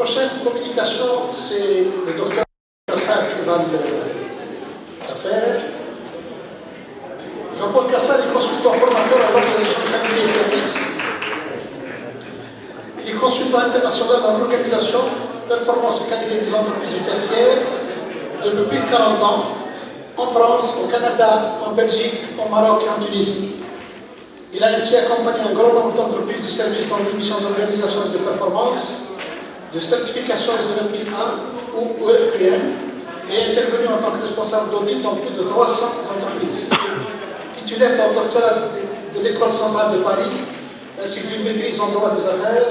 prochaine communication, c'est le docteur Kassar qui va la faire. Jean-Paul Kassar est consultant formateur à l'organisation de qualité et services. Il est consultant international dans l'organisation, performance et qualité des entreprises du tertiaire depuis plus de 40 ans, en France, au Canada, en Belgique, au Maroc et en Tunisie. Il a ainsi accompagné un grand nombre d'entreprises du service dans des missions d'organisation et de performance, de certification ISO 9001 ou EFPM, et est intervenu en tant que responsable d'audit dans plus de 300 entreprises. Titulaire d'un doctorat de l'École centrale de Paris, ainsi que d'une maîtrise en droit des affaires,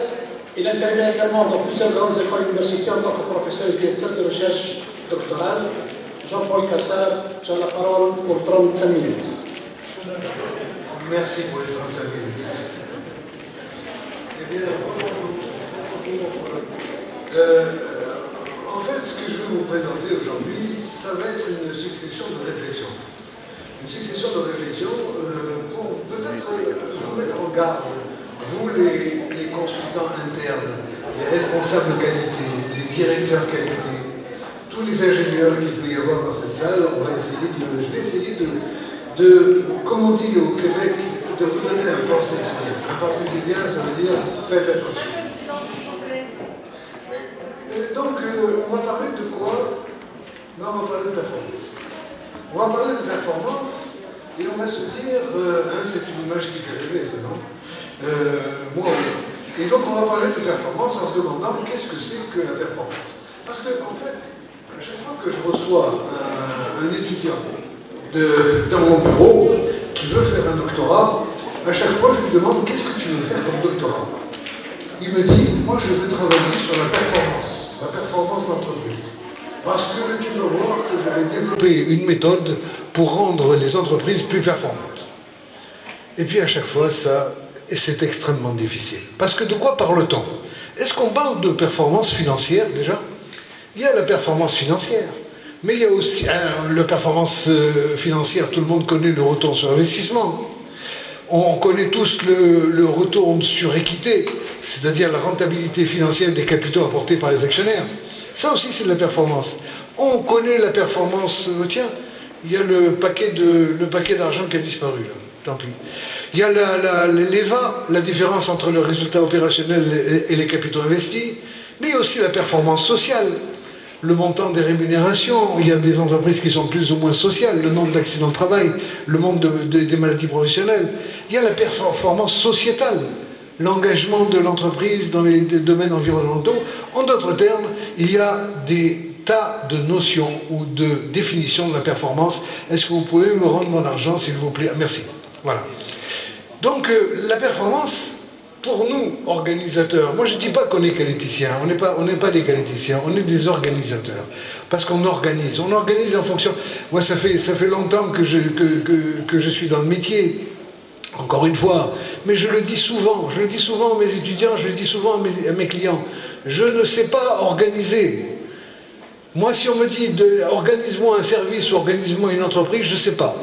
il intervient également dans plusieurs grandes écoles universitaires en tant que professeur et directeur de recherche doctorale. Jean-Paul Kassar, tu as la parole pour 35 minutes. Merci pour les 35 minutes. Eh bien, en fait, ce que je vais vous présenter aujourd'hui, ça va être une succession de réflexions. Une succession de réflexions pour peut-être vous mettre en garde, vous les consultants internes, les responsables de qualité, les directeurs qualité, tous les ingénieurs qu'il peut y avoir dans cette salle. Je vais essayer de, comme on dit au Québec, de vous donner un pensée-si-bien. Un pensée-si-bien, ça veut dire faites attention. Donc, on va parler de quoi? On va parler de performance. On va parler de performance et on va se dire, c'est une image qui fait rêver, ça, non? Moi, oui. Et donc, on va parler de performance en se demandant qu'est-ce que c'est que la performance. Parce que, en fait, à chaque fois que je reçois un étudiant dans mon bureau qui veut faire un doctorat, à chaque fois je lui demande qu'est-ce que tu veux faire comme doctorat. Il me dit, moi je veux travailler sur la performance d'entreprise. Parce que tu vas voir que je vais développer une méthode pour rendre les entreprises plus performantes. Et puis à chaque fois, c'est extrêmement difficile. Parce que de quoi parle-t-on? Est-ce qu'on parle de performance financière déjà? Il y a la performance financière, mais il y a aussi la performance financière. Tout le monde connaît le retour sur investissement. On connaît tous le retour sur équité, c'est-à-dire la rentabilité financière des capitaux apportés par les actionnaires. Ça aussi, c'est de la performance. On connaît la performance... tiens, il y a le paquet d'argent qui a disparu, là. Tant pis. Il y a l'EVA, la différence entre le résultat opérationnel et les capitaux investis, mais il y a aussi la performance sociale. Le montant des rémunérations, il y a des entreprises qui sont plus ou moins sociales, le nombre d'accidents de travail, le nombre des maladies professionnelles. Il y a la performance sociétale, l'engagement de l'entreprise dans les domaines environnementaux. En d'autres termes, il y a des tas de notions ou de définitions de la performance. Est-ce que vous pouvez me rendre mon argent, s'il vous plaît? Merci. Voilà. Donc, la performance... Pour nous, organisateurs, moi je ne dis pas qu'on est qualiticien, on n'est pas des qualiticiens, on est des organisateurs. Parce qu'on organise en fonction... Moi ça fait longtemps que je suis dans le métier, encore une fois, mais je le dis souvent à mes étudiants, je le dis souvent à mes clients, je ne sais pas organiser. Moi si on me dit organise-moi un service ou organise-moi une entreprise, je ne sais pas.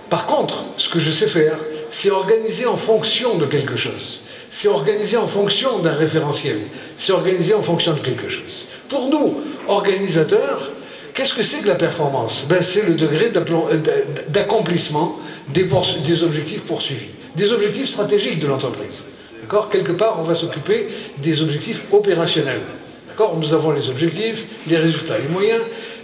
Par contre, ce que je sais faire, c'est organiser en fonction de quelque chose. C'est organisé en fonction d'un référentiel, c'est organisé en fonction de quelque chose. Pour nous, organisateurs, qu'est-ce que c'est que la performance? C'est le degré d'accomplissement des objectifs poursuivis, des objectifs stratégiques de l'entreprise. D'accord? Quelque part, on va s'occuper des objectifs opérationnels. D'accord? Nous avons les objectifs, les résultats et les moyens.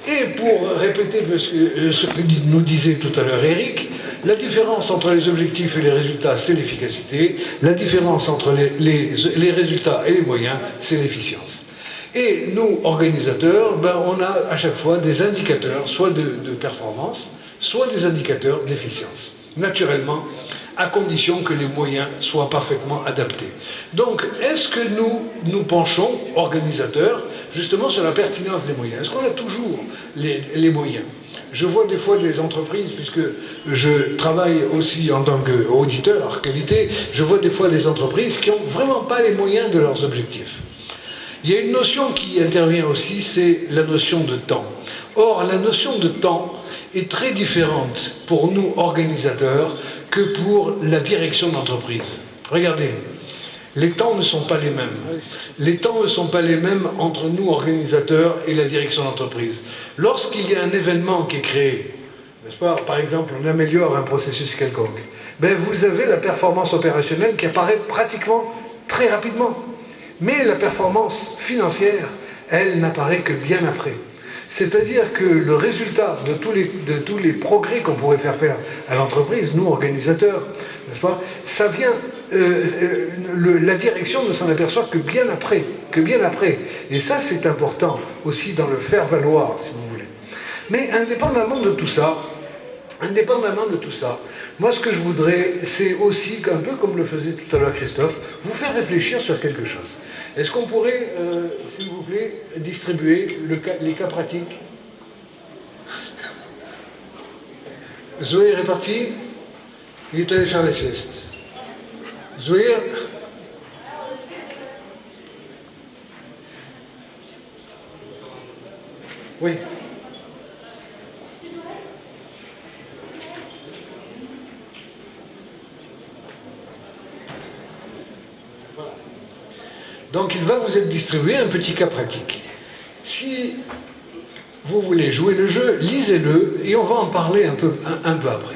Et pour répéter ce que nous disait tout à l'heure Eric, la différence entre les objectifs et les résultats, c'est l'efficacité. La différence entre les résultats et les moyens, c'est l'efficience. Et nous, organisateurs, on a à chaque fois des indicateurs, soit de performance, soit des indicateurs d'efficience. Naturellement, à condition que les moyens soient parfaitement adaptés. Donc, est-ce que nous penchons, organisateurs, justement sur la pertinence des moyens? Est-ce qu'on a toujours les moyens? Je vois des fois des entreprises, puisque je travaille aussi en tant qu'auditeur qualité, je vois des fois des entreprises qui n'ont vraiment pas les moyens de leurs objectifs. Il y a une notion qui intervient aussi, c'est la notion de temps. Or, la notion de temps est très différente pour nous, organisateurs, que pour la direction d'entreprise. Regardez, Les temps ne sont pas les mêmes. Les temps ne sont pas les mêmes entre nous, organisateurs, et la direction d'entreprise. Lorsqu'il y a un événement qui est créé, n'est-ce pas, par exemple, on améliore un processus quelconque, ben vous avez la performance opérationnelle qui apparaît pratiquement très rapidement. Mais la performance financière, elle n'apparaît que bien après. C'est-à-dire que le résultat de tous les progrès qu'on pourrait faire à l'entreprise, nous, organisateurs, n'est-ce pas, ça vient, la direction ne s'en aperçoit que bien après, Et ça, c'est important aussi dans le faire valoir, si vous voulez. Mais indépendamment de tout ça, moi, ce que je voudrais, c'est aussi, un peu comme le faisait tout à l'heure Christophe, vous faire réfléchir sur quelque chose. Est-ce qu'on pourrait, s'il vous plaît, distribuer les cas pratiques? Zouir est parti, il est allé faire la sieste. Zouir? Oui. Donc il va vous être distribué un petit cas pratique. Si vous voulez jouer le jeu, lisez-le et on va en parler un peu après.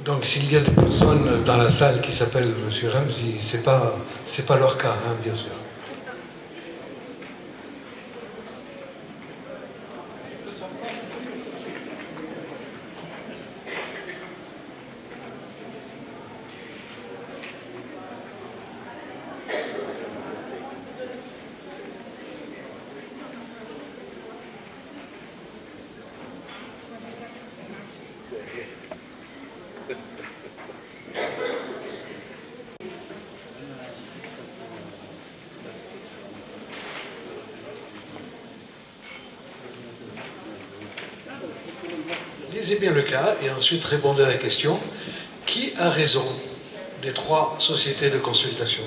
Donc s'il y a des personnes dans la salle qui s'appellent M. Ramzi, c'est pas leur cas, hein, bien sûr. Lisez bien le cas et ensuite répondez à la question. Qui a raison des 3 sociétés de consultation?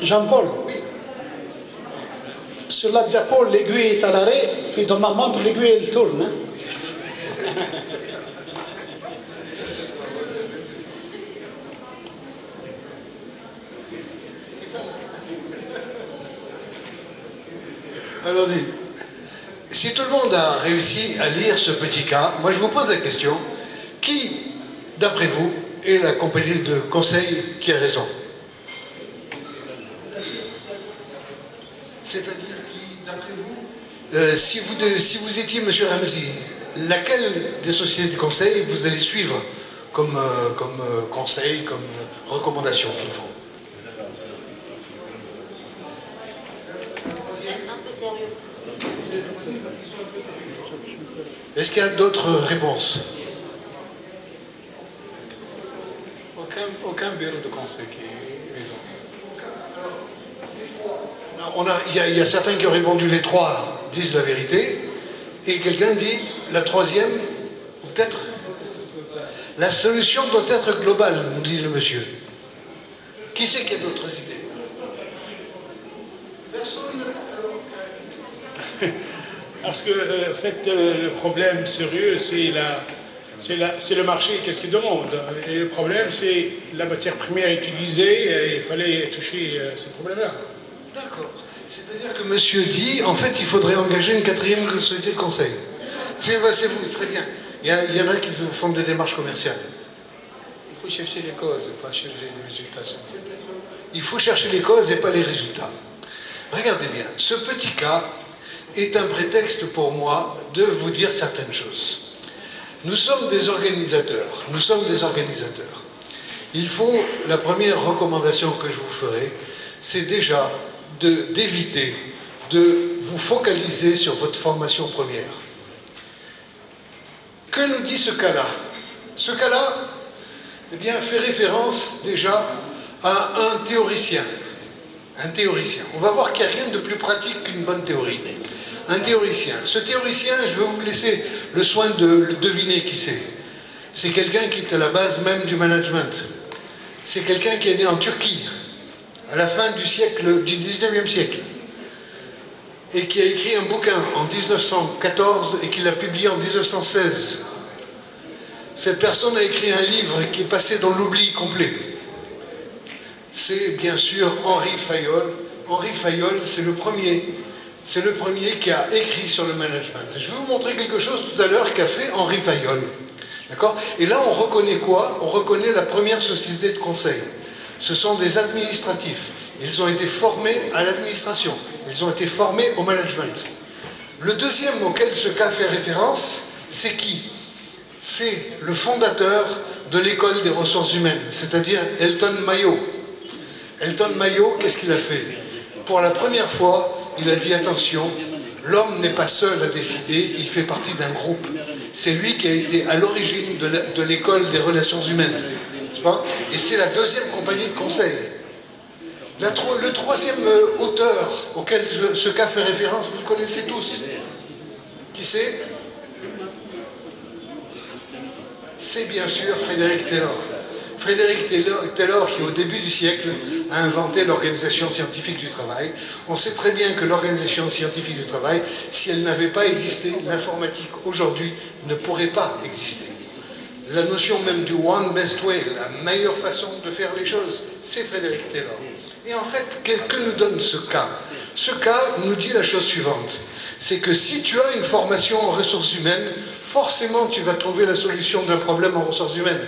Jean-Paul, sur la diapo, l'aiguille est à l'arrêt, puis dans ma montre, l'aiguille, elle tourne. Hein? Allons-y. Si tout le monde a réussi à lire ce petit cas, moi je vous pose la question, qui, d'après vous, est la compagnie de conseil qui a raison? C'est-à-dire qui, d'après vous, si vous étiez M. Ramzi, laquelle des sociétés de conseil vous allez suivre comme conseil, comme recommandation qu'ils font? Est-ce qu'il y a d'autres réponses? Ok. Aucun bureau de conseil qui est raison. Il y a certains qui ont répondu les trois disent la vérité, et quelqu'un dit la troisième, peut-être. La solution doit être globale, nous dit le monsieur. Qui c'est qui a d'autres idées? Personne. Parce que, en fait, le problème sérieux, c'est le marché, qu'est-ce qu'il demande. Et le problème, c'est la matière première utilisée, et il fallait toucher ce problème-là. D'accord. C'est-à-dire que monsieur dit, en fait, il faudrait engager une quatrième société de conseil. C'est vous, très bien. Il y en a qui font des démarches commerciales. Il faut chercher les causes, pas chercher les résultats. Il faut chercher les causes et pas les résultats. Regardez bien, ce petit cas est un prétexte pour moi de vous dire certaines choses. Nous sommes des organisateurs. Nous sommes des organisateurs. Il faut, la première recommandation que je vous ferai, c'est déjà d'éviter de vous focaliser sur votre formation première. Que nous dit ce cas-là? Ce cas-là, eh bien, fait référence déjà à un théoricien. Un théoricien. On va voir qu'il n'y a rien de plus pratique qu'une bonne théorie. Un théoricien. Ce théoricien, je vais vous laisser le soin de le deviner qui c'est. C'est quelqu'un qui est à la base même du management. C'est quelqu'un qui est né en Turquie, à la fin du 19e siècle, et qui a écrit un bouquin en 1914 et qui l'a publié en 1916. Cette personne a écrit un livre qui est passé dans l'oubli complet. C'est bien sûr Henri Fayol. Henri Fayol, c'est le premier qui a écrit sur le management. Je vais vous montrer quelque chose tout à l'heure qu'a fait Henri Fayol. D'accord? Et là, on reconnaît quoi? On reconnaît la première société de conseil. Ce sont des administratifs. Ils ont été formés à l'administration. Ils ont été formés au management. Le deuxième auquel ce cas fait référence, c'est qui? C'est le fondateur de l'école des ressources humaines, c'est-à-dire Elton Mayo. Elton Mayo, qu'est-ce qu'il a fait? Pour la première fois, il a dit attention, l'homme n'est pas seul à décider, il fait partie d'un groupe. C'est lui qui a été à l'origine de l'école des relations humaines. N'est-ce pas? Et c'est la deuxième compagnie de conseil. Le troisième auteur auquel ce cas fait référence, vous le connaissez tous. Qui c'est? C'est bien sûr Frédéric Taylor. Frédéric Taylor, qui au début du siècle a inventé l'organisation scientifique du travail. On sait très bien que l'organisation scientifique du travail, si elle n'avait pas existé, l'informatique aujourd'hui ne pourrait pas exister. La notion même du one best way, la meilleure façon de faire les choses, c'est Frédéric Taylor. Et en fait, que nous donne ce cas? Ce cas nous dit la chose suivante, c'est que si tu as une formation en ressources humaines, forcément tu vas trouver la solution d'un problème en ressources humaines.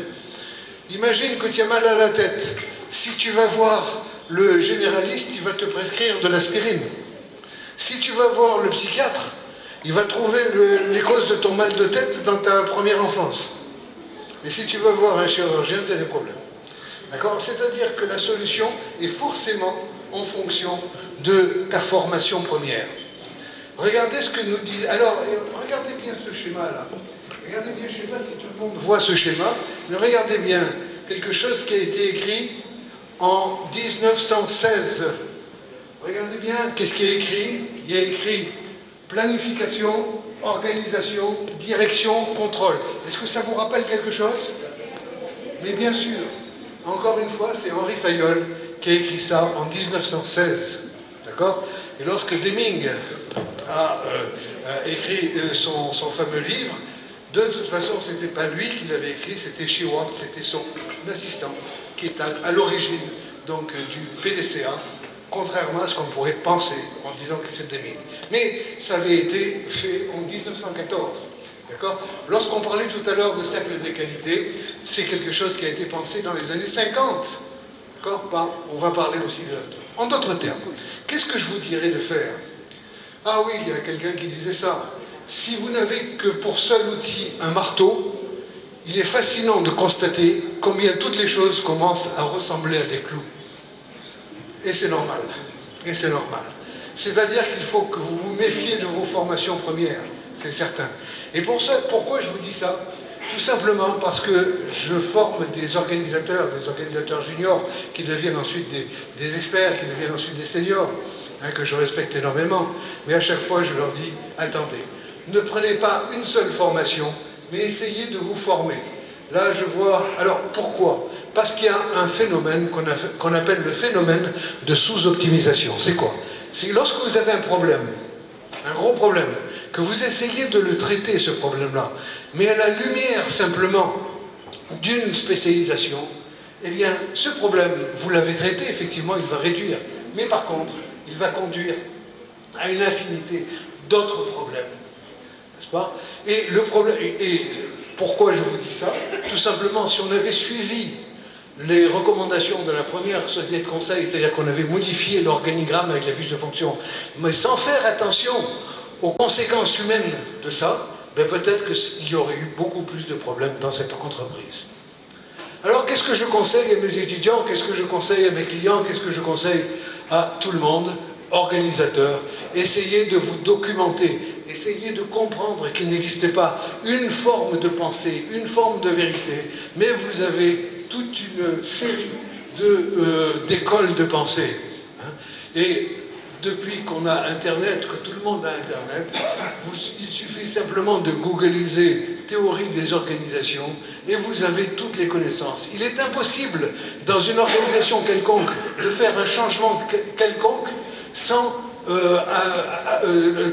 Imagine que tu as mal à la tête. Si tu vas voir le généraliste, il va te prescrire de l'aspirine. Si tu vas voir le psychiatre, il va trouver les causes de ton mal de tête dans ta première enfance. Et si tu vas voir un chirurgien, tu as des problèmes. D'accord? C'est-à-dire que la solution est forcément en fonction de ta formation première. Regardez ce que nous disent. Alors, regardez bien ce schéma-là. Regardez bien, je ne sais pas si tout le monde voit ce schéma, mais regardez bien quelque chose qui a été écrit en 1916. Regardez bien, qu'est-ce qui est écrit? Il y a écrit planification, organisation, direction, contrôle. Est-ce que ça vous rappelle quelque chose? Mais bien sûr, encore une fois, c'est Henri Fayol qui a écrit ça en 1916. D'accord? Et lorsque Deming a écrit son fameux livre, de toute façon, ce n'était pas lui qui l'avait écrit, c'était Shewhart, c'était son assistant, qui est à l'origine donc du PDCA, contrairement à ce qu'on pourrait penser en disant que c'est Deming. Mais ça avait été fait en 1914. D'accord? Lorsqu'on parlait tout à l'heure de cercle des qualités, c'est quelque chose qui a été pensé dans les années 50. D'accord? On va parler aussi de... En d'autres termes, qu'est-ce que je vous dirais de faire? Ah oui, il y a quelqu'un qui disait ça. Si vous n'avez que pour seul outil un marteau, il est fascinant de constater combien toutes les choses commencent à ressembler à des clous. Et c'est normal. Et c'est normal. C'est-à-dire qu'il faut que vous vous méfiez de vos formations premières, c'est certain. Et pour ça, pourquoi je vous dis ça? Tout simplement parce que je forme des organisateurs juniors qui deviennent ensuite des experts, qui deviennent ensuite des seniors, hein, que je respecte énormément. Mais à chaque fois, je leur dis, attendez, ne prenez pas une seule formation, mais essayez de vous former. Là, je vois... Alors, pourquoi? Parce qu'il y a un phénomène qu'on appelle le phénomène de sous-optimisation. C'est quoi? C'est lorsque vous avez un problème, un gros problème, que vous essayez de le traiter, ce problème-là, mais à la lumière simplement d'une spécialisation, eh bien, ce problème, vous l'avez traité, effectivement, il va réduire. Mais par contre, il va conduire à une infinité d'autres problèmes. N'est-ce pas? Et le problème... Et pourquoi je vous dis ça? Tout simplement, si on avait suivi les recommandations de la première société de conseil, c'est-à-dire qu'on avait modifié l'organigramme avec la fiche de fonction, mais sans faire attention aux conséquences humaines de ça, ben peut-être qu'il y aurait eu beaucoup plus de problèmes dans cette entreprise. Alors, qu'est-ce que je conseille à mes étudiants? Qu'est-ce que je conseille à mes clients? Qu'est-ce que je conseille à tout le monde? Organisateurs, essayez de vous documenter, essayez de comprendre qu'il n'existait pas une forme de pensée, une forme de vérité, mais vous avez toute une série d'écoles de pensée. Hein. Et depuis qu'on a Internet, que tout le monde a Internet, il suffit simplement de googliser théorie des organisations et vous avez toutes les connaissances. Il est impossible, dans une organisation quelconque, de faire un changement quelconque sans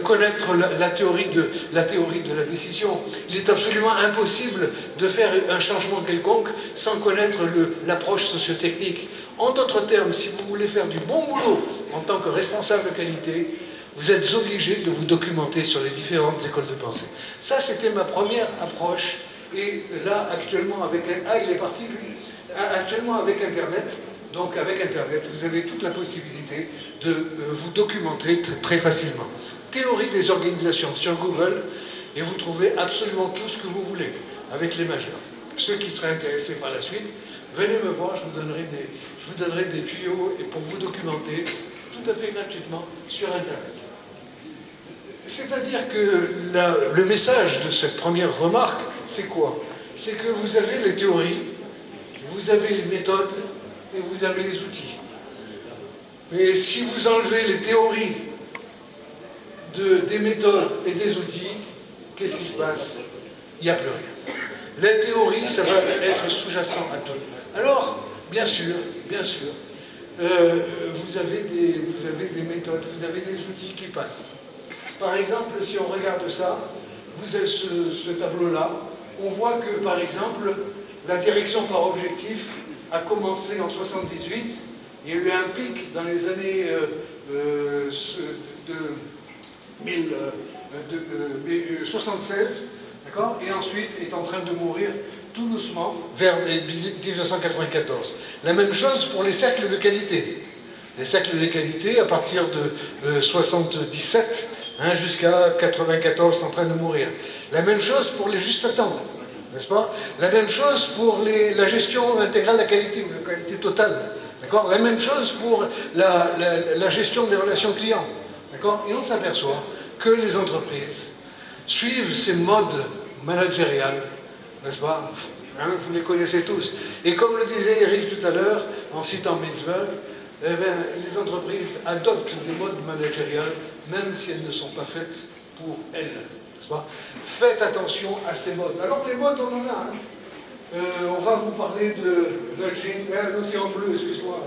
connaître la théorie de la décision. Il est absolument impossible de faire un changement quelconque sans connaître l'approche sociotechnique. En d'autres termes, si vous voulez faire du bon boulot en tant que responsable de qualité, vous êtes obligé de vous documenter sur les différentes écoles de pensée. Ça, c'était ma première approche. Et là, actuellement, il est parti, lui. Actuellement, avec Internet, donc avec Internet, vous avez toute la possibilité de vous documenter très facilement. Théorie des organisations sur Google, et vous trouvez absolument tout ce que vous voulez, avec les majeurs. Ceux qui seraient intéressés par la suite, venez me voir, je vous donnerai des tuyaux et pour vous documenter tout à fait gratuitement sur Internet. C'est-à-dire que le message de cette première remarque, c'est quoi? C'est que vous avez les théories, vous avez les méthodes et vous avez les outils. Mais si vous enlevez les théories des méthodes et des outils, qu'est-ce qui se passe? Il n'y a plus rien. La théorie, ça va être sous-jacent à tout. Alors, bien sûr, vous avez des méthodes, vous avez des outils qui passent. Par exemple, si on regarde ça, vous avez ce tableau-là, on voit que, par exemple, la direction par objectif a commencé en 78, il y a eu un pic dans les années 76, d'accord, et ensuite est en train de mourir tout doucement vers 1994. La même chose pour les cercles de qualité. Les cercles de qualité, à partir de 77 jusqu'à 94, sont en train de mourir. La même chose pour les juste temps, n'est-ce pas? La même chose pour la gestion intégrale de la qualité, ou la qualité totale. D'accord? La même chose pour la gestion des relations clients. D'accord? Et on s'aperçoit que les entreprises suivent ces modes managériales, n'est-ce pas? Vous les connaissez tous. Et comme le disait Eric tout à l'heure, en citant Mintzberg, eh bien, les entreprises adoptent des modes managériales, même si elles ne sont pas faites pour elles. N'est-ce pas? Faites attention à ces modes. Alors les modes, on en a. On va vous parler de l'océan bleu, excuse-moi,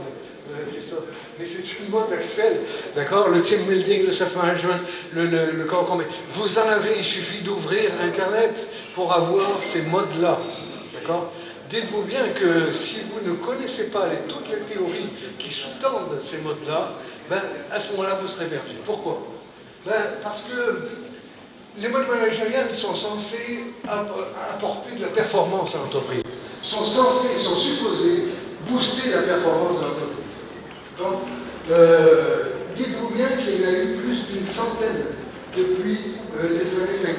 Christophe. Mais c'est une mode actuelle, d'accord? Le team building, le self-management, le corps commun. Vous en avez, il suffit d'ouvrir Internet pour avoir ces modes-là, d'accord? Dites-vous bien que si vous ne connaissez pas toutes les théories qui sous-tendent ces modes-là, ben, à ce moment-là, vous serez perdu. Pourquoi? Ben, parce que les modes managériels sont censés apporter de la performance à l'entreprise, sont supposés booster la performance de l'entreprise. Donc, dites-vous bien qu'il y a eu plus d'une centaine depuis les années 50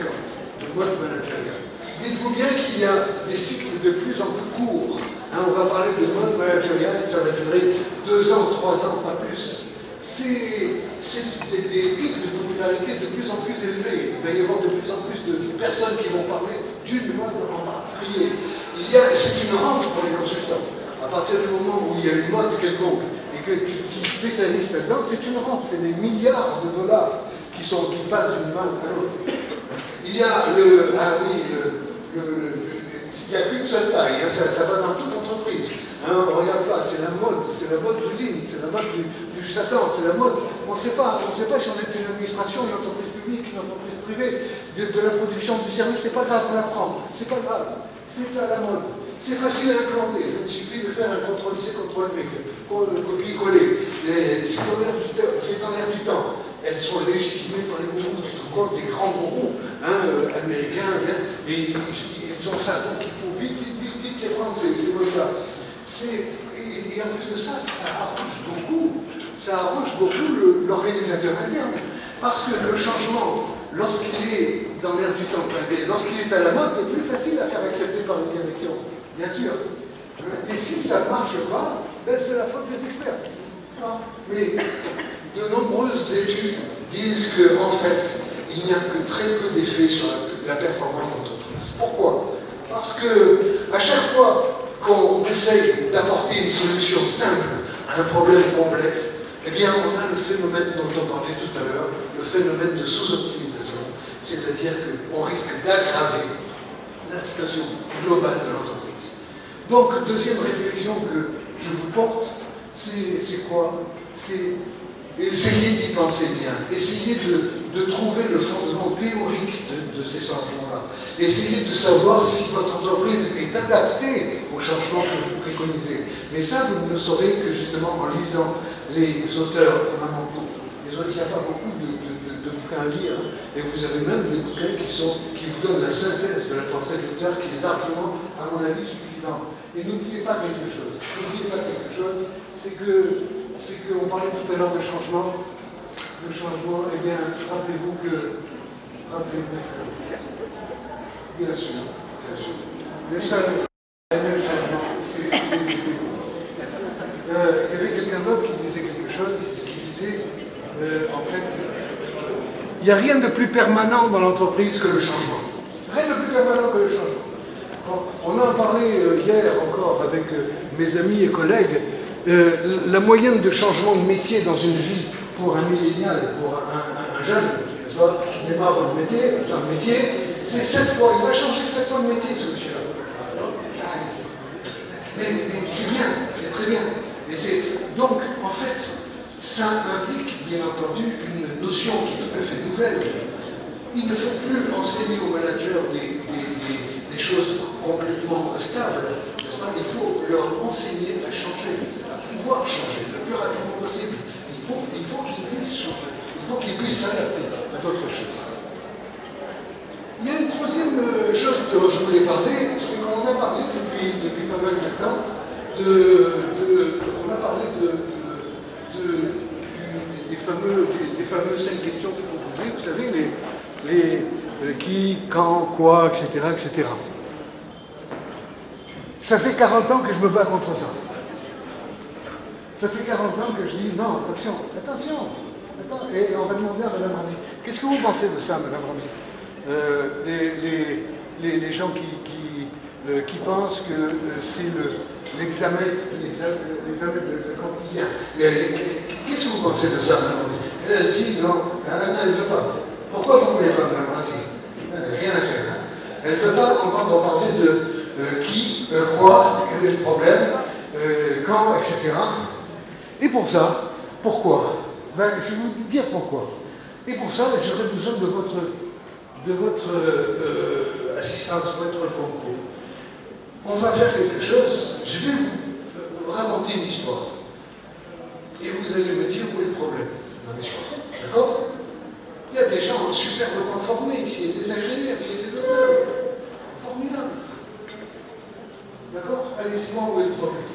de modes managériels. Dites-vous bien qu'il y a des cycles de plus en plus courts. On va parler de mode managérial, ça va durer 2 ans, 3 ans, pas plus. C'est des pics de popularité de plus en plus élevés. Il va y avoir de plus en plus de personnes qui vont parler d'une mode en particulier. c'est une rente pour les consultants. À partir du moment où il y a une mode quelconque et que tu es spécialiste là-dedans, c'est une rente. C'est des milliards de dollars qui passent d'une main à l'autre. Il y a il n'y a qu'une seule taille, hein, ça va dans toute entreprise. Hein, on ne regarde pas, c'est la mode du lean, c'est la mode du Satan, c'est la mode. On ne sait pas si on est une administration, une entreprise publique, une entreprise privée, de la production du service, c'est pas grave, on l'apprend, c'est pas grave, c'est à la mode. C'est facile à implanter, il suffit de faire un CTRL-C, CTRL-V, copier-coller. C'est en l'air du temps. Elles sont légitimées par les gourous, tu te rends compte, des grands gourous américains, et ils ont ça, donc il faut vite les prendre, ces modes-là. Et en plus de ça, ça arrange beaucoup l'organisateur interne. Parce que le changement, lorsqu'il est dans l'air du temps, lorsqu'il est à la mode, c'est plus facile à faire accepter par une direction, bien sûr. Et si ça ne marche pas, ben c'est la faute des experts. Mais de nombreuses études disent qu'en fait, il n'y a que très peu d'effets sur la performance d'entreprise. Pourquoi? Parce que à chaque fois qu'on essaye d'apporter une solution simple à un problème complexe, eh bien, on a le phénomène dont on parlait tout à l'heure, le phénomène de sous-optimisation, c'est-à-dire qu'on risque d'aggraver la situation globale de l'entreprise. Donc, deuxième réflexion que je vous porte, c'est quoi? C'est essayer d'y penser bien, essayer de trouver le fondement théorique de ces changements-là, essayer de savoir si votre entreprise est adaptée aux changements que vous préconisez. Mais ça, vous ne le saurez que justement en lisant les auteurs fondamentaux. Il n'y a pas beaucoup de bouquins à lire, et vous avez même des bouquins qui vous donnent la synthèse de la pensée de l'auteur qui est largement, à mon avis, suffisante. Et n'oubliez pas quelque chose, c'est qu'on parlait tout à l'heure de changement. Le changement, eh bien, rappelez-vous que, bien sûr, le changement, c'est il y avait quelqu'un d'autre qui disait quelque chose, qui disait, en fait, il n'y a rien de plus permanent dans l'entreprise que le changement. Rien de plus permanent que le changement. On en parlait hier encore avec mes amis et collègues. La moyenne de changement de métier dans une vie pour un millénial, pour un jeune, qui démarre dans le métier, c'est 7 fois. Il va changer 7 fois de métier, ce monsieur-là. Ça arrive. Mais c'est bien, c'est très bien. Donc, en fait, ça implique, bien entendu, une notion qui est tout à fait nouvelle. Il ne faut plus enseigner aux managers des choses complètement stables, n'est-ce pas? Il faut leur enseigner à changer, à pouvoir changer le plus rapidement possible. Il faut qu'ils puissent changer, il faut qu'ils puissent s'adapter à d'autres choses. Il y a une troisième chose dont je voulais parler, c'est qu'on a parlé depuis pas mal de temps on a parlé des fameuses 5 questions qu'il faut poser, vous savez, les qui, quand, quoi, etc., etc. Ça fait 40 ans que je me bats contre ça. Ça fait 40 ans que je dis non, attention, et on va demander à Mme Ramsey. Qu'est-ce que vous pensez de ça, Mme Ramsey? Les gens qui pensent que c'est l'examen de quotidien. Qu'est-ce que vous pensez de ça, Mme Ramsey? Elle dit non, elle ne veut pas. Pourquoi vous ne voulez pas, Mme Ramsey? Rien à faire. Hein. Elle ne veut pas entendre parler de qui, quoi, quel est le problème, quand, etc. Et pour ça, pourquoi? Ben, je vais vous dire pourquoi. Et pour ça, j'aurais besoin de votre assistance, de votre concours. On va faire quelque chose, je vais vous raconter une histoire. Et vous allez me dire où est le problème dans l'histoire. D'accord? Il y a des gens superbement formés ici, il y a des ingénieurs, il y a des docteurs. Formidable. D'accord? Allez, dites-moi où est le problème.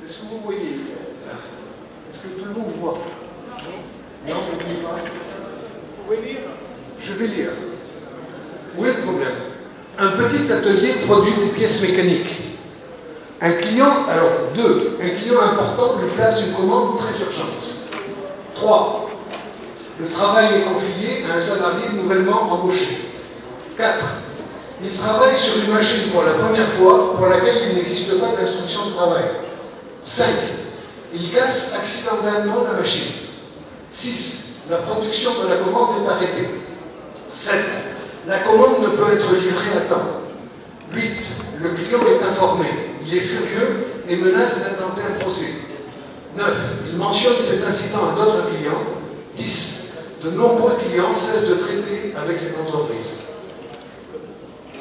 Est-ce que vous voyez? Est-ce que tout le monde voit? Non, vous ne voyez pas. Vous pouvez lire? Je vais lire. Où est le problème? Un petit atelier produit des pièces mécaniques. Un client, alors 2, un client important lui place une commande très urgente. 3, le travail est confié à un salarié nouvellement embauché. 4, Il travaille sur une machine pour la première fois pour laquelle il n'existe pas d'instruction de travail. 5. Il casse accidentellement la machine. 6. La production de la commande est arrêtée. 7. La commande ne peut être livrée à temps. 8. Le client est informé. Il est furieux et menace d'intenter un procès. 9. Il mentionne cet incident à d'autres clients. 10. De nombreux clients cessent de traiter avec cette entreprise.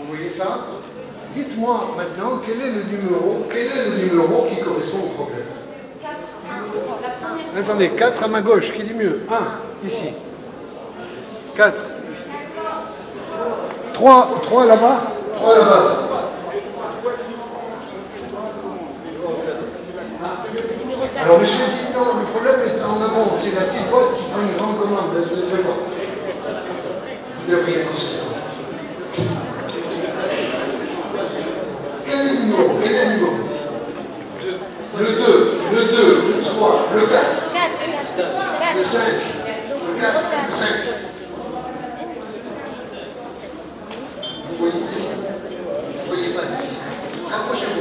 Vous voyez ça? Dites-moi maintenant quel est le numéro qui correspond au problème. 4. Attendez, 4 à ma gauche, qui dit mieux? 1, ici. 4. 3 là-bas? 3 là-bas. Alors, monsieur dit non, le problème est en amont. C'est la petite boîte qui prend une grande commande. Elle ne devrait pas. Vous devriez considérer. Quel est le numéro? Le 2, le 3, le 4. Le 5. Le 4, le 5. Vous voyez ici? Vous ne voyez pas ici? Approchez-vous.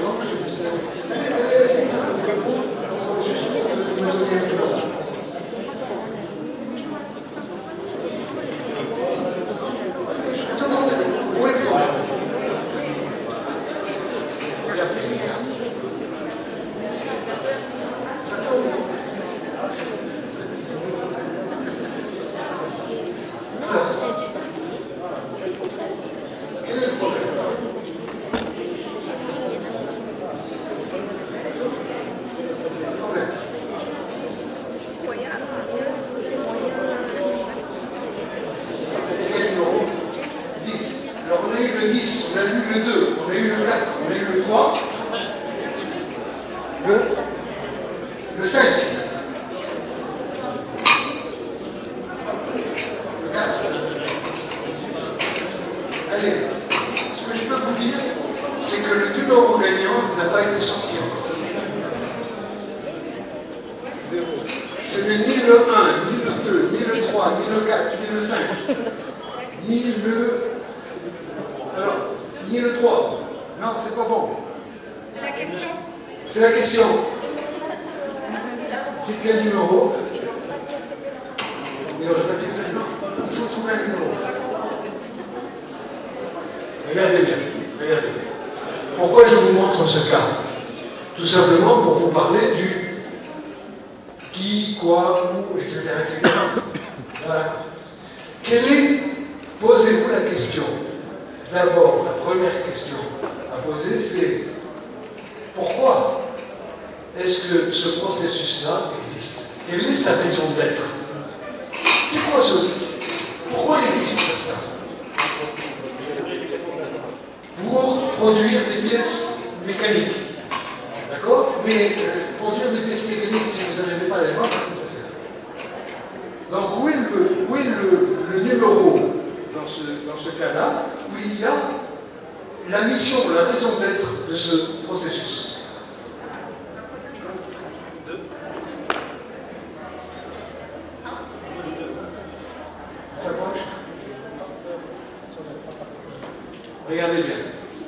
Regardez bien.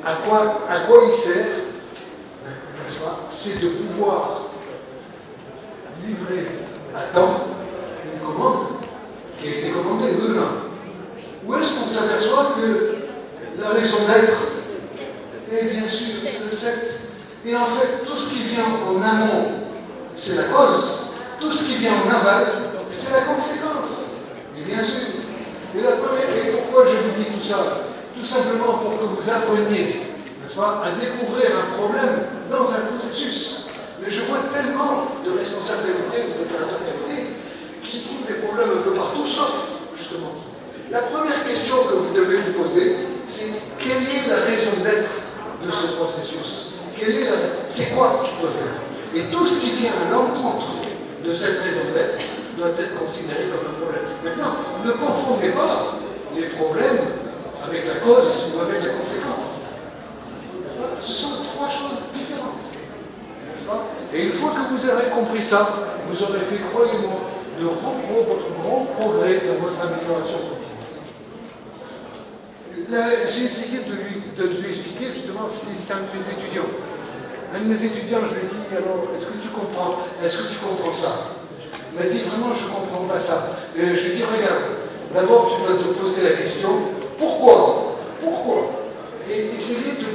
À quoi il sert? C'est de pouvoir livrer à temps une commande qui a été commandée, oui ou non? Où est-ce qu'on s'aperçoit que la raison d'être est bien sûr c'est le 7? Et en fait, tout ce qui vient en amont, c'est la cause. Tout ce qui vient en aval, c'est la conséquence. Et bien sûr. Et pourquoi je vous dis tout ça? Tout simplement pour que vous appreniez, n'est-ce pas, à découvrir un problème dans un processus. Mais je vois tellement de responsabilités des opérateurs qualité qui trouvent des problèmes un peu partout, sauf justement. La première question que vous devez vous poser, c'est quelle est la raison d'être de ce processus? C'est quoi qu'il peut faire? Et tout ce qui vient à l'encontre de cette raison d'être doit être considéré comme un problème. Maintenant, ne confondez pas les problèmes avec la cause ou avec la conséquence. Ce sont trois choses différentes. Et une fois que vous aurez compris ça, vous aurez fait, croyez-moi, votre grand progrès dans votre amélioration continue. J'ai essayé de lui lui expliquer justement, c'est un de mes étudiants. Un de mes étudiants, je lui ai dit, alors, est-ce que tu comprends ça? Il m'a dit, vraiment, je ne comprends pas ça. Je lui ai dit, regarde, d'abord, tu dois te poser la question, pourquoi? Pourquoi? Et essayer de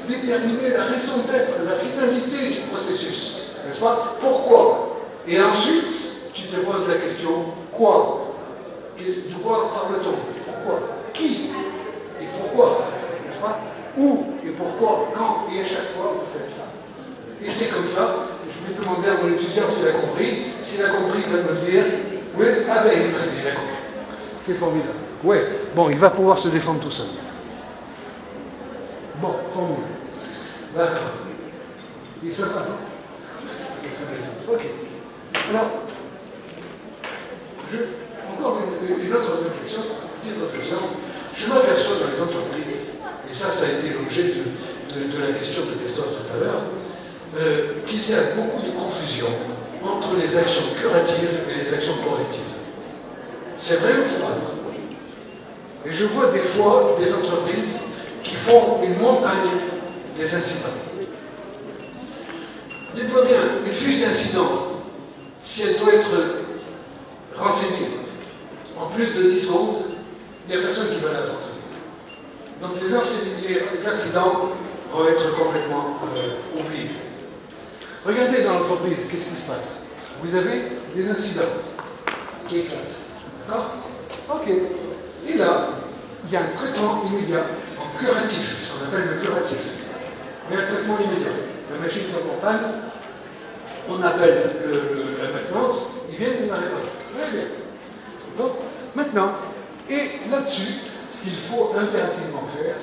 déterminer la raison d'être, la finalité du processus. N'est-ce pas? Pourquoi? Et ensuite, tu te poses la question, quoi? De quoi parle-t-on? Pourquoi? Qui? Et pourquoi? N'est-ce pas? Où? Et pourquoi? Quand? Et à chaque fois, vous faites ça. Et c'est comme ça, je vais demander à mon étudiant s'il a compris. S'il a compris, il va me le dire. Oui, ah ben il est très bien, il a compris. C'est formidable. Oui, bon, il va pouvoir se défendre tout seul. Bon, formidable. D'accord. Il se va. Ok. Alors, encore une autre réflexion, petite réflexion. Je m'aperçois dans les entreprises, et ça a été l'objet de la question de Christophe tout à l'heure, qu'il y a beaucoup de confusion entre les actions curatives et les actions correctives. C'est vrai ou pas? Et je vois des fois des entreprises qui font une montagne des incidents. Dites-moi bien, une fiche d'incident, si elle doit être renseignée en plus de 10 secondes, il n'y a personne qui va la renseigner. Donc les incidents vont être complètement oubliés. Regardez dans l'entreprise, qu'est-ce qui se passe? Vous avez des incidents qui éclatent. D'accord? Ok. Et là, il y a un traitement immédiat en curatif, ce qu'on appelle le curatif. Il y a un traitement immédiat. La machine tombe en panne, on appelle la maintenance, ils viennent et la réparent. Très bien. Donc, maintenant, et là-dessus, ce qu'il faut impérativement faire,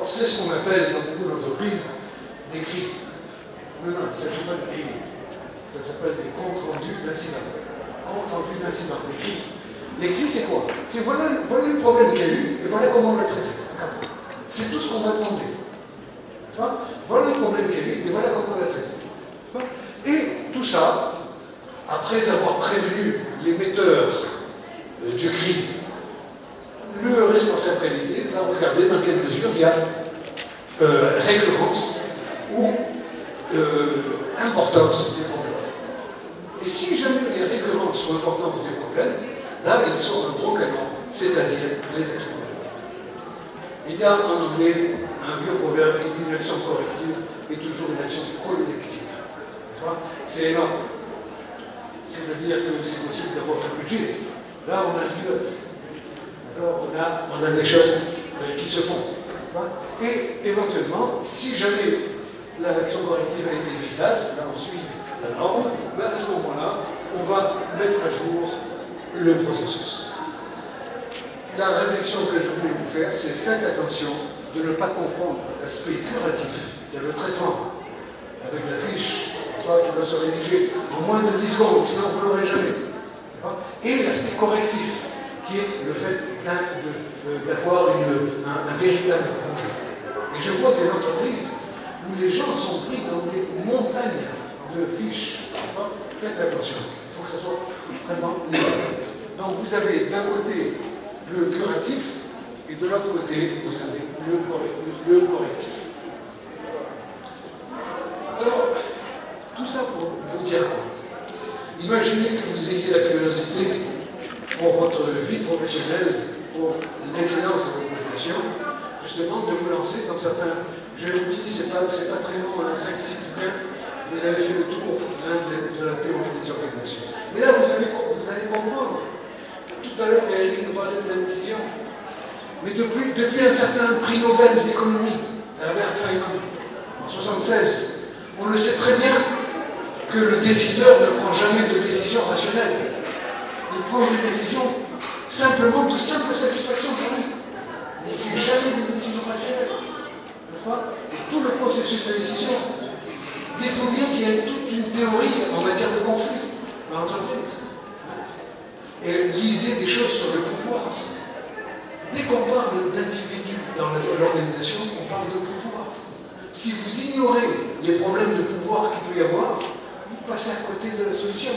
c'est ce qu'on appelle dans beaucoup d'entreprises des cris. Non, il ne s'agit pas de cris. Ça s'appelle des comptes rendus d'incidents. Compte rendu d'incidents, les cris. Les cris, c'est quoi? C'est voilà le problème qu'il y a eu et voilà comment on l'a traité. C'est tout ce qu'on va demander. Voilà le problème qu'il y a eu et voilà comment on l'a traité. Et tout ça, après avoir prévenu l'émetteur du cri, le responsable qualité va regarder dans quelle mesure il y a récurrence ou importance des problèmes. Et si jamais il y a récurrence ou importance des problèmes, là il sort un gros canon, c'est-à-dire les actions. Il y a en anglais un vieux proverbe qui dit une action corrective est toujours une action collective. C'est énorme. C'est-à-dire que c'est possible d'avoir un budget. Là, on a un pilote. On a des choses qui se font. Et éventuellement, si jamais l'action corrective a été efficace, là on suit la norme, là, à ce moment-là, on va mettre à jour le processus. La réflexion que je voulais vous faire, c'est faites attention de ne pas confondre l'aspect curatif, c'est-à-dire le traitement, avec la fiche qui va se rédiger en moins de 10 secondes, sinon vous ne l'aurez jamais. Et l'aspect correctif, qui est le fait d'avoir un véritable projet. Et je vois des entreprises où les gens sont pris dans des montagnes de fiches. Faites attention, il faut que ça soit extrêmement libre. Donc vous avez d'un côté le curatif et de l'autre côté vous avez le correctif. Alors, tout ça pour vous dire quoi? Imaginez que vous ayez la curiosité pour votre vie professionnelle, pour l'excellence de vos prestations, justement de vous lancer dans certains. Je vous dis, c'est pas très long, 5-6 bouquins, vous avez fait le tour de la théorie des organisations. Mais là, vous allez comprendre. Tout à l'heure, Eric nous parlait de la décision. Mais depuis un certain prix Nobel d'économie, Herbert Simon, en 1976, on le sait très bien que le décideur ne prend jamais de décision rationnelle. Il prend des décisions simplement de simple satisfaction pour lui. Mais c'est jamais des décisions rationnelles. N'est-ce pas? Et tout le processus de décision. Dites-vous bien qu'il y a toute une théorie en matière de conflit dans l'entreprise. Et lisez des choses sur le pouvoir. Dès qu'on parle d'individus dans l'organisation, on parle de pouvoir. Si vous ignorez les problèmes de pouvoir qu'il peut y avoir, vous passez à côté de la solution.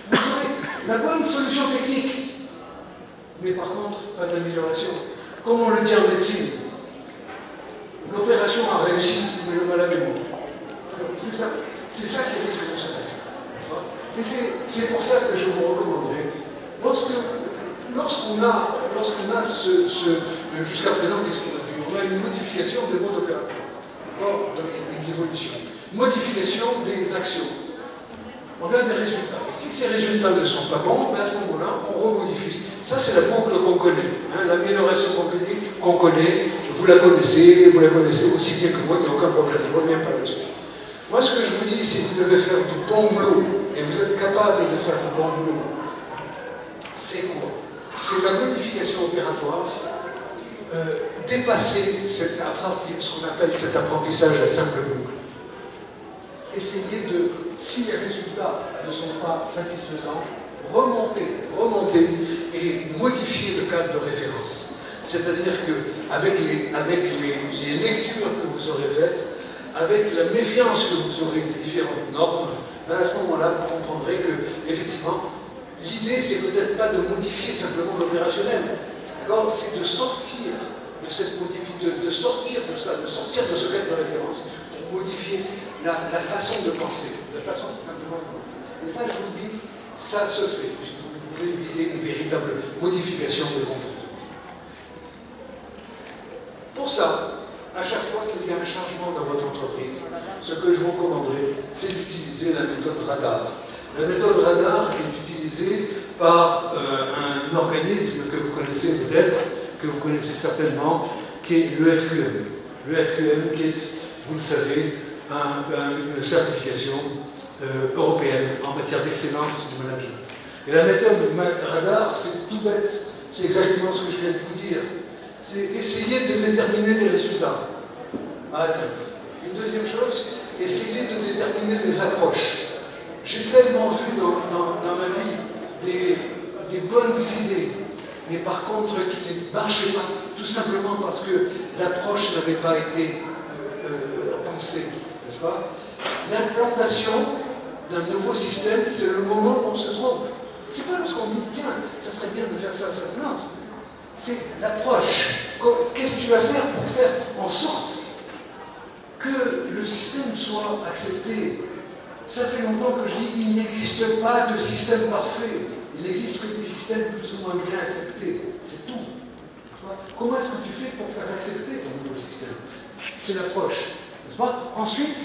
Vous aurez la bonne solution technique, mais par contre, pas d'amélioration. Comme on le dit en médecine, l'opération a réussi, mais le malade est mort. C'est ça qui risque de se passer. Et c'est pour ça que je vous recommanderais, lorsqu'on a jusqu'à présent, qu'est-ce qu'on a vu? On a une modification des modes opératoires, une évolution, modification des actions. On a des résultats. Et si ces résultats ne sont pas bons, à ce moment-là, on remodifie. Ça, c'est la boucle qu'on connaît. Hein, l'amélioration qu'on connaît, vous la connaissez aussi bien que moi, il n'y a aucun problème, je ne reviens pas là-dessus. Moi, ce que je vous dis, si vous devez faire du bon boulot, et vous êtes capable de faire du bon boulot, c'est quoi? C'est la modification opératoire, dépasser ce qu'on appelle cet apprentissage à simple boucle. Essayer de, si les résultats ne sont pas satisfaisants, remonter et modifier le cadre de référence. C'est-à-dire qu'avec les lectures que vous aurez faites, avec la méfiance que vous aurez des différentes normes, à ce moment-là, vous comprendrez que, effectivement, l'idée, c'est peut-être pas de modifier simplement l'opérationnel. D'accord? C'est de sortir de cette de sortir de ça, de sortir de ce cadre de référence pour modifier la façon de penser, la façon simplement de penser. Et ça, je vous le dis, ça se fait, puisque vous voulez viser une véritable modification de contenu. Pour ça, à chaque fois qu'il y a un changement dans votre entreprise, ce que je vous recommanderais, c'est d'utiliser la méthode radar. La méthode radar est utilisée par un organisme que vous connaissez peut-être, que vous connaissez certainement, qui est l'EFQM. L'EFQM qui est, vous le savez, une certification européenne en matière d'excellence du management. Et la méthode radar, c'est tout bête. C'est exactement ce que je viens de vous dire. C'est essayer de déterminer les résultats à atteindre. Une deuxième chose, essayer de déterminer les approches. J'ai tellement vu dans ma vie des bonnes idées, mais par contre qui ne marchaient pas, tout simplement parce que l'approche n'avait pas été pensée, n'est-ce pas? L'implantation d'un nouveau système, c'est le moment où on se trompe. C'est pas parce qu'on dit, tiens, ça serait bien de faire ça, ça. Non, c'est l'approche. Qu'est-ce que tu vas faire pour faire en sorte que le système soit accepté? Ça fait longtemps que je dis qu'il n'existe pas de système parfait. Il n'existe que des systèmes plus ou moins bien acceptés. C'est tout. Comment est-ce que tu fais pour faire accepter ton nouveau système? C'est l'approche. N'est-ce pas? Ensuite,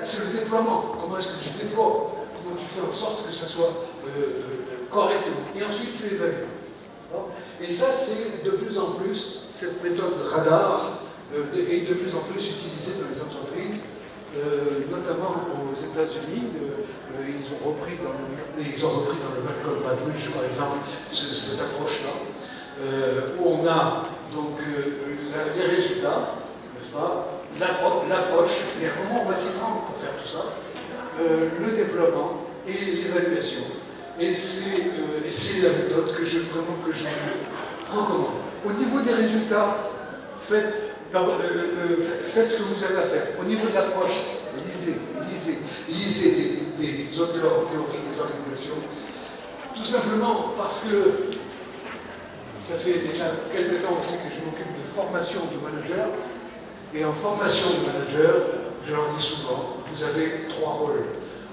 c'est le déploiement. Comment est-ce que tu déploies? Comment tu fais en sorte que ça soit correctement? Et ensuite, tu évalues. Et ça, c'est de plus en plus, cette méthode radar est de plus en plus utilisée dans les entreprises, notamment aux États-Unis. Ils ont repris dans le Malcolm Baldrige, par exemple, cette approche-là, où on a donc les résultats, n'est-ce pas, l'approche, c'est-à-dire comment on va s'y prendre pour faire tout ça, le déploiement et l'évaluation. Et c'est la méthode que je recommande. Au niveau des résultats, faites ce que vous avez à faire. Au niveau de l'approche, lisez des auteurs en théorie des organisations, tout simplement parce que ça fait déjà quelques temps aussi que je m'occupe de formation de managers, et en formation de manager, je leur dis souvent, vous avez 3 rôles.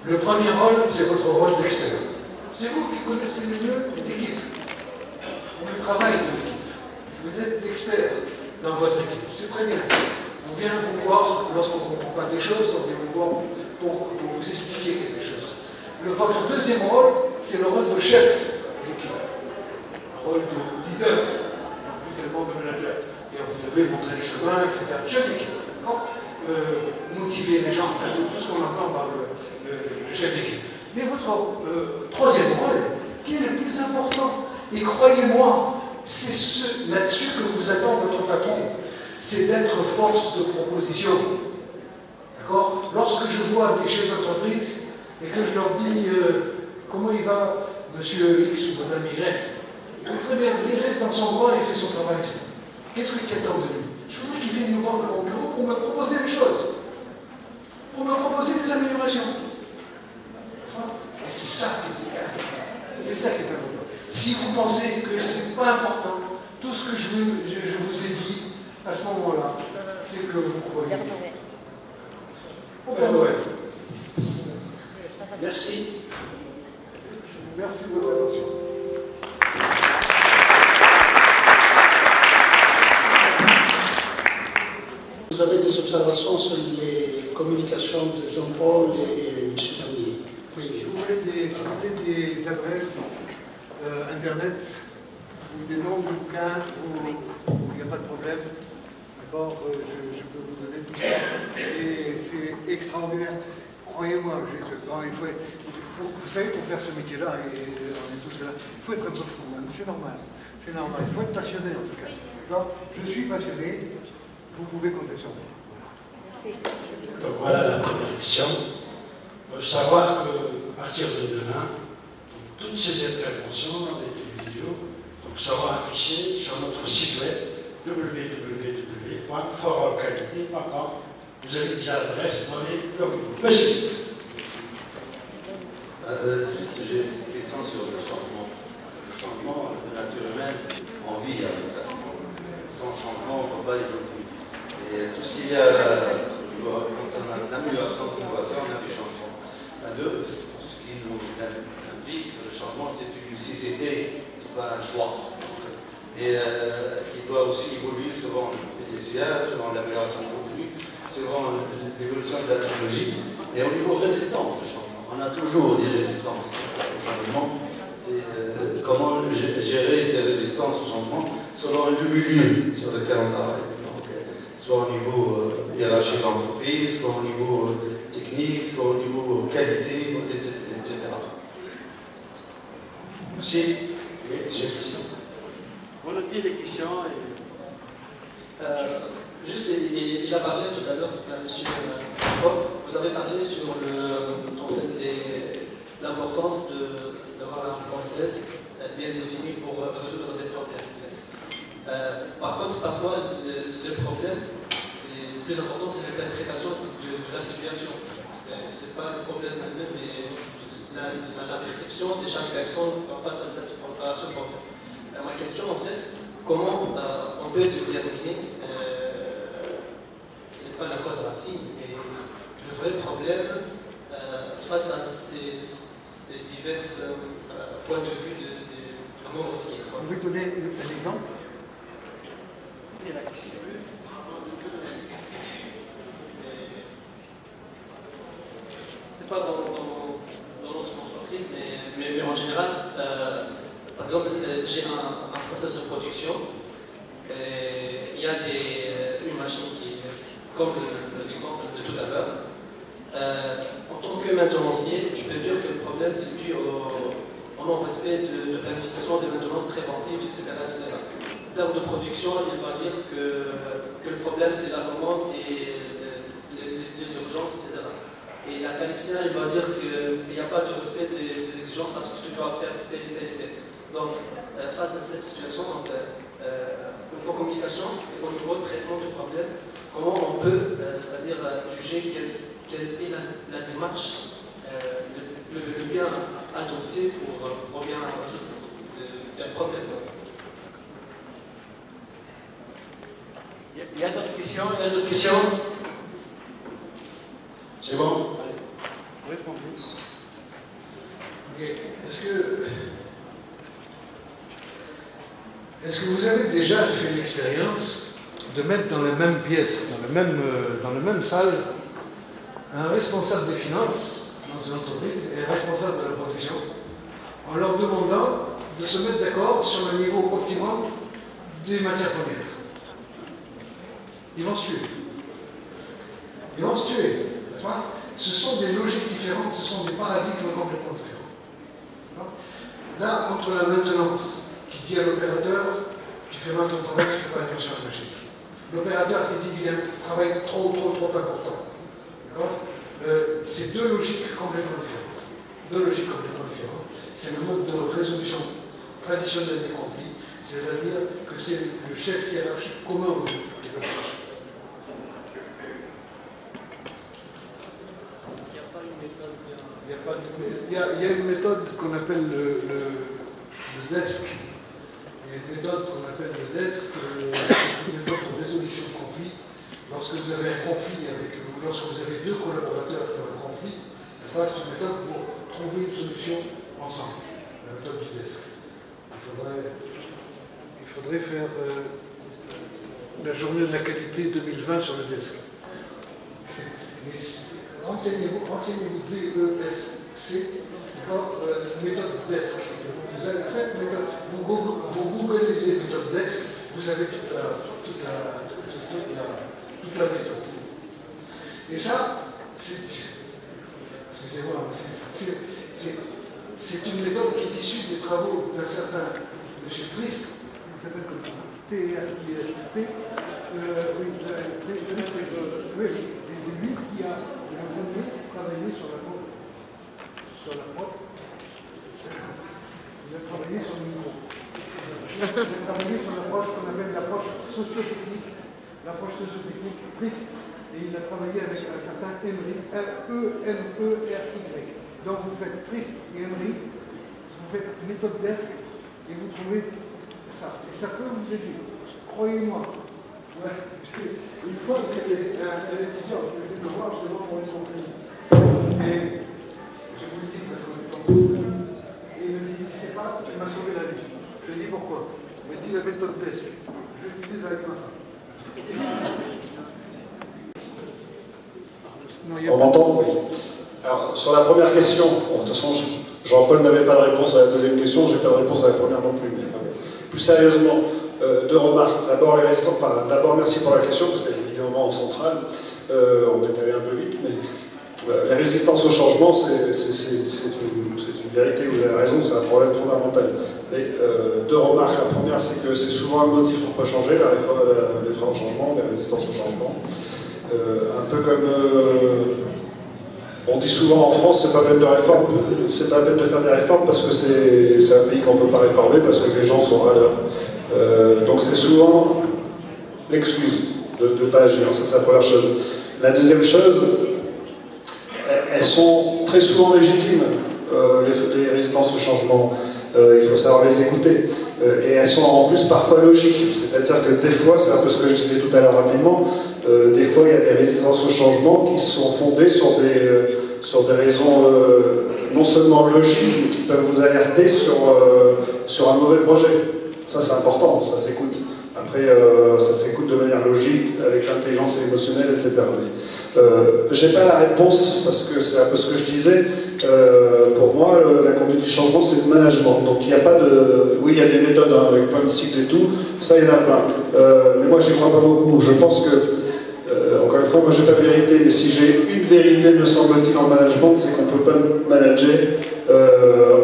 Le premier rôle, c'est votre rôle d'expert. C'est vous qui connaissez le mieux l'équipe, le travail de l'équipe. Vous êtes l'expert dans votre équipe. C'est très bien. On vient vous voir lorsqu'on ne comprend pas des choses, on vient vous voir pour vous expliquer quelque chose. Votre deuxième rôle, c'est le rôle de chef d'équipe. Le rôle de leader, non plus tellement de manager. Et vous devez montrer le chemin, etc. Chef d'équipe. Motiver les gens, enfin, tout ce qu'on entend par le chef d'équipe. Mais votre troisième rôle, qui est le plus important, et croyez-moi, c'est là-dessus que vous attend votre patron, c'est d'être force de proposition. D'accord? Lorsque je vois des chefs d'entreprise et que je leur dis comment il va, monsieur X ou madame Y, très bien, il reste dans son coin et fait son travail. Qu'est-ce que tu attends de lui? Je voudrais qu'il vienne nous voir dans mon bureau pour me proposer des choses, pour me proposer des améliorations. Et c'est ça qui est important. C'est ça qui est important. Si vous pensez que ce n'est pas important, tout ce que je vous ai dit, à ce moment-là, c'est que vous croyez au Père Ouais. Noël. Merci. Merci de votre attention. Vous avez des observations sur les communications de Jean-Paul et M. Fernier? Oui. Si vous voulez des adresses Internet ou des noms de bouquins, il n'y a pas de problème. D'abord, je peux vous donner tout ça. Et c'est extraordinaire. Croyez-moi, vous savez, pour faire ce métier-là, et on est tous là, il faut être un peu fou, hein, c'est normal. C'est normal. Il faut être passionné en tout cas. D'accord ? Je suis passionné, vous pouvez compter sur moi. Merci. Donc voilà la première question. Il faut savoir qu'à partir de demain, toutes ces interventions avec les vidéos seront affichées sur notre site web www.forumqualité.com. Vous avez déjà l'adresse, donnez comme vous. Monsieur. Juste, j'ai une petite question sur le changement. Le changement de nature humaine, on vit avec ça. Sans changement, on ne peut pas évoluer. Et tout ce qu'il y a, quand on a l'amélioration de l'innovation, on a du changement. À deux, ce qui nous implique, le changement, c'est une nécessité, ce n'est pas un choix. Et qui doit aussi évoluer selon le PDCA, selon l'amélioration continue, selon l'évolution de la technologie, et au niveau résistant au changement. On a toujours des résistances au changement. C'est comment gérer ces résistances au changement selon le milieu sur lequel on travaille. Donc, soit au niveau hiérarchique d'entreprise, soit au niveau technique, soit au niveau qualité, etc. Merci. Oui, j'ai une question. Volontiers les questions. Juste, il a parlé tout à l'heure, M. Bob, vous avez parlé sur l'importance d'avoir un process bien défini pour résoudre des problèmes. Par contre, parfois, le problème, le plus important, c'est l'interprétation de la situation. Ce n'est pas le problème même, mais la perception de chaque personne face à ce problème. Ma question, en fait, comment on peut déterminer, c'est pas la cause racine, mais le vrai problème face à ces divers points de vue du monde entier. Vous pouvez donner un exemple? C'est pas dans notre entreprise, mais en général, par exemple, j'ai un process de production. Il y a une machine qui, comme l'exemple de tout à l'heure, en tant que maintenancier, je peux dire que le problème c'est dû au non-respect de planification, de maintenance préventive, etc., etc. En termes de production, il va dire que le problème c'est la commande et les urgences, etc. Et la qualificien, il va dire qu'il n'y a pas de respect des exigences parce que tu dois faire telle et telle et telle. Donc, face à cette situation, au niveau communication et au niveau traitement du problème, comment on peut, c'est-à-dire juger quelle est la démarche le bien adoptée pour bien résoudre tel problème. Il y a d'autres questions? Il y a d'autres questions? C'est bon? Allez. Okay. Est-ce que vous avez déjà fait l'expérience de mettre dans la même pièce, dans la même salle, un responsable des finances dans une entreprise et un responsable de la production, en leur demandant de se mettre d'accord sur le niveau optimum des matières premières? Ils vont se tuer. Ils vont se tuer, n'est-ce pas? Ce sont des logiques différentes, ce sont des paradigmes complètement différents. Là, entre la maintenance qui dit à l'opérateur, tu fais mal ton travail, tu ne fais pas attention à la machine. L'opérateur qui dit qu'il a un travail trop important. C'est deux logiques complètement différentes. C'est le mode de résolution traditionnel des conflits, c'est-à-dire que c'est le chef hiérarchique commun qui le fait. Il y a une méthode qu'on appelle le desk. Il y a une méthode qu'on appelle le desk, une méthode de résolution lorsque vous avez un conflit lorsque vous avez deux collaborateurs qui ont un conflit, c'est une méthode pour trouver une solution ensemble, la méthode du desk. Il faudrait faire la journée de la qualité 2020 sur le desk. Renseignez-vous DESC, méthode desk. Vous avez fait vous googlisez méthode desk, vous avez toute la méthode. Et ça, excusez-moi, c'est une méthode qui est issue des travaux d'un certain M. Trist, il s'appelle comme ça, T-R-I-S-T, c'est lui qui a travaillé sur l'approche. Il a travaillé sur le micro. Il a travaillé sur l'approche qu'on appelle l'approche socio-technique, Trist. Et il a travaillé avec un certain Emery, E-M-E-R-Y. Donc vous faites Trist et Emery, vous faites méthode desk et vous trouvez ça. Et ça peut vous aider. Croyez-moi. Ouais. Une fois que j'étais un étudiant, je faisais le voir justement pour les compris. Et je vous le dis parce qu'on est en train. Et il me dit, c'est pas, tu m'as sauvé la vie. Je lui dis pourquoi. Il me dit la méthode desk. Je lui dis avec ma femme. On m'entend? Oui. Alors, sur la première question, bon, de toute façon, Jean-Paul n'avait pas de réponse à la deuxième question, je n'ai pas de réponse à la première non plus. Mais, plus sérieusement, deux remarques. D'abord, merci pour la question, parce qu'elle est évidemment centrale. On est allé un peu vite, mais la résistance au changement, c'est une vérité, vous avez raison, c'est un problème fondamental. Mais, deux remarques. La première, c'est que c'est souvent un motif pour ne pas changer, l'effort au changement, la résistance au changement. Un peu comme on dit souvent en France, c'est pas peine de réforme, c'est pas peine de faire des réformes parce que c'est un pays qu'on ne peut pas réformer parce que les gens sont râleurs. Donc c'est souvent l'excuse de ne pas agir, ça c'est la première chose. La deuxième chose, elles sont très souvent légitimes, les résistances au changement. Il faut savoir les écouter. Et elles sont en plus parfois logiques. C'est-à-dire que des fois, c'est un peu ce que je disais tout à l'heure rapidement, des fois il y a des résistances au changement qui sont fondées sur des raisons non seulement logiques, mais qui peuvent vous alerter sur un mauvais projet. Ça c'est important, ça s'écoute. Après, ça s'écoute de manière logique, avec l'intelligence émotionnelle, etc. Je n'ai pas la réponse, parce que c'est un peu ce que je disais. Pour moi, la conduite du changement, c'est le management. Donc il n'y a pas de... Oui, il y a des méthodes hein, avec plein de cycles et tout, ça il y en a plein. Mais moi, je n'y crois pas beaucoup. Je pense que, encore une fois, moi, je n'ai pas de vérité, mais si j'ai une vérité, me semble-t-il, en management, c'est qu'on ne peut pas manager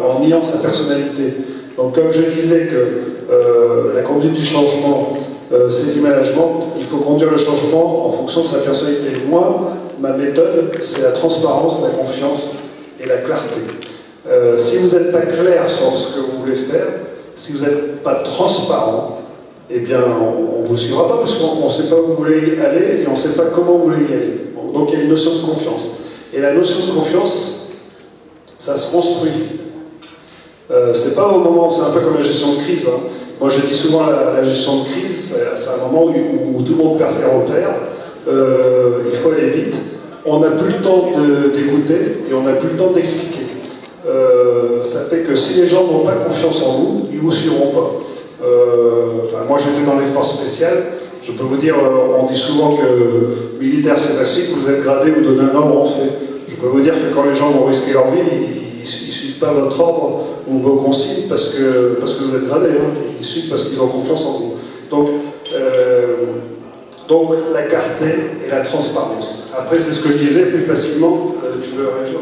en niant sa personnalité. Donc comme je disais que la conduite du changement, c'est du management, il faut conduire le changement en fonction de sa personnalité. Moi, ma méthode, c'est la transparence, la confiance et la clarté. Si vous n'êtes pas clair sur ce que vous voulez faire, si vous n'êtes pas transparent, eh bien, on ne vous suivra pas parce qu'on ne sait pas où vous voulez aller et on ne sait pas comment vous voulez y aller. Donc il y a une notion de confiance. Et la notion de confiance, ça se construit. C'est pas au moment, c'est un peu comme la gestion de crise. Hein. Moi je dis souvent la gestion de crise, c'est un moment où tout le monde perd ses repères, il faut aller vite, on n'a plus le temps d'écouter et on n'a plus le temps d'expliquer. Ça fait que si les gens n'ont pas confiance en vous, ils ne vous suivront pas. Moi j'étais dans les forces spéciales, je peux vous dire, on dit souvent que militaire c'est facile, vous êtes gradé, vous donnez un ordre, on fait. Je peux vous dire que quand les gens vont risquer leur vie, ils ne suivent pas votre ordre ou vos consignes parce que vous êtes gradé, hein. Ils suivent parce qu'ils ont confiance en vous. Donc la clarté et la transparence. Après c'est ce que je disais plus facilement, tu veux réagir,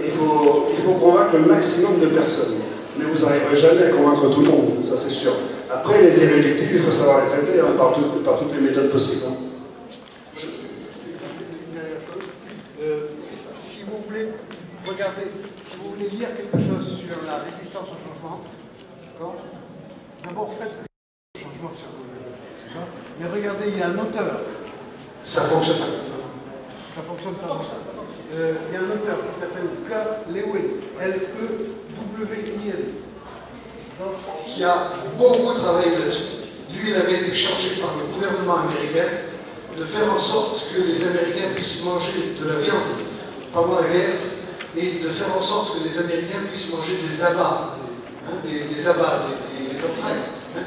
il faut convaincre le maximum de personnes. Mais vous n'arriverez jamais à convaincre tout le monde, ça c'est sûr. Après les irréductibles, il faut savoir les traiter hein, par toutes les méthodes possibles. Hein. Si vous voulez regarder, si vous voulez lire quelque chose sur la résistance au changement, d'accord, d'abord faites le changement sur vous. Mais regardez, il y a un auteur. Ça fonctionne. Ça fonctionne pas. Il y a un auteur qui s'appelle K. Lewin, L-E-W-I-N, qui a beaucoup travaillé là-dessus. Lui, il avait été chargé par le gouvernement américain de faire en sorte que les Américains puissent manger de la viande pendant la guerre, et de faire en sorte que les Américains puissent manger des abats, hein, des abats, des entrailles. Hein.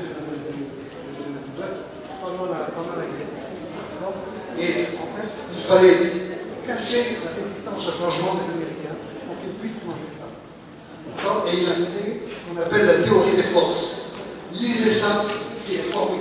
Pendant la guerre. Et en fait, il fallait casser la résistance au changement des Américains pour qu'ils puissent manger ça. Et il a donné ce qu'on appelle la théorie des forces. Lisez ça, c'est formidable.